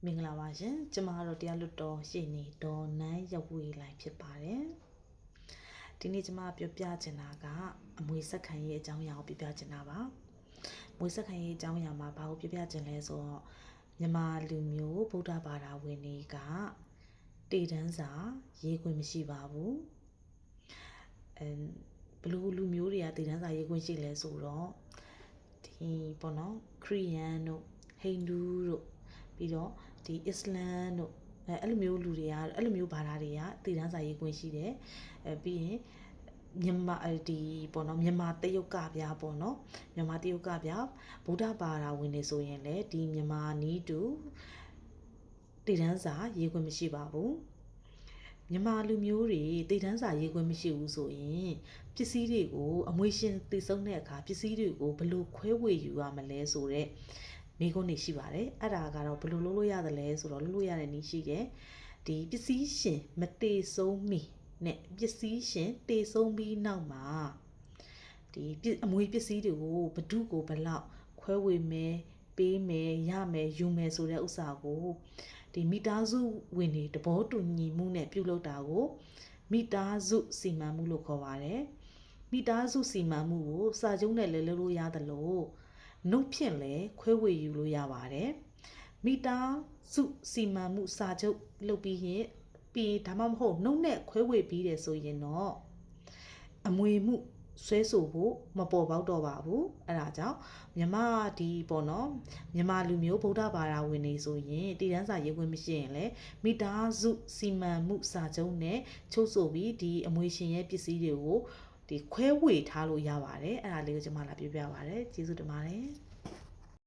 မင်္ဂလာပါရှင်ကျမတို့တရားလွတ်တော်ရှေ့နေဒေါ်နန်းရဝေလိုက်ဖြစ်ပါတယ်ဒီနေ့ကျမပြောပြချင်တာကအမွေဆက်ခံရေးအကြောင်းအရာကိုပြောပြချင်တာပါမွေဆက်ခံရေးအကြောင်းအရာမှာဘာကိုပြောပြချင်လဲဆိုတော့မြန်မာလူမျိုးဗုဒ္ဓဘာသာဝင်တွေကတည်တန်းစာရေးခွင့်မရှိပါဘူးဘလူးလူမျိုးတွေကတည်တန်းစာရေးခွင့်ရှိလဲဆိုတော့ဒီပေါ့နော်ခရစ်ယာန်တို့ဟိန္ဒူးတို့ပြီးတော့ဒီအစ္စလမ်တို့အဲ့လိုမျိုးလူတွေကအဲ့လိုမျိုးဘာသာတွေကတည်တန်းစာရေးခွင့်ရှိတယ်ပြီးရင်မြန်မာဒီပေါ့နော်မြန်မာတရုတ်ကဗျာပေါ့နော်မြန်မာတရုတ်ကဗျာဗုဒ္ဓဘာသာဝင်တွေဆိုရင်လည်းဒီမြန်မာနီးတူတည်တန်းစာရေးခွင့်မရှိပါဘူးမြန်မာလူမျိုးတွေတည်တန်းစာရေးခွင့်မရှိဘူးဆိုရင်ပစ္စည်းတွေကိုအမွေရှင်တည်ဆုံးတဲ့အခါပစ္စည်းတွေကိုဘယ်လိုခွဲဝေယူရမလဲဆိုတဲ့မိကုန်းနေရှိပါတယ်အဲ့ဒါကတော့ဘယ်လိုလုပ်လို့ရတယ်လဲဆိုတော့လုပ်လို့ရတဲ့နည်းရှိတယ်ဒီပစ္စည်းရှင်မတည်ဆုံးမီနဲ့ပစ္စည်းရှင်တည်ဆုံးပြီးနောက်မှာဒီအမွေပစ္စည်းတွေကိုဘဒုကိုဘလောက်ခွဲဝေမယ်ပေးမယ်ရမယ်ယူမယ်ဆိုတဲ့ဥစ္စာကိုဒီမိသားစုဝင်တွေတဘောတူညီမှုနဲ့ပြုလုပ်တာကိုမိသားစုစီမံမှုလို့ခေါ်ပါတယ်မိသားစုစီမံမှုကိုစာချုပ်နဲ့လည်းလုပ်လို့ရတယ်လို့နှုတ်ဖြင့်လည်းခွဲဝေယူလို့ရပါတယ်မိသားစုစီမံမှုစာချုပ်လုပ်ပြီးဒါမှမဟုတ်နှုတ်နဲ့ခွဲဝေပြီးတယ်ဆိုရင်တော့အမွေမှုဆွဲဆိုဖို့မပေါ်ပေါက်တော့ပါဘူးအဲ့ဒါကြောင့်မြန်မာဒီပေါ့နော်မြန်မာလူမျိုးဗုဒ္ဓဘာသာဝင်တွေဆိုရင်တည်တန်းစာရေးခွင့်မရှိရင်လည်းမိသားစုစီမံမှုစာချုပ်နဲ့ချုပ်ဆိုပြီးဒီအမွေရှင်ရဲ့ပစ္စည်းတွေကိုဒီခွဲဝေထားလို့ရပါတယ်အဲ့ဒါလေးကိုကျွန်မလာပြပြပါတယ်ကျေးဇူးတင်ပါတယ်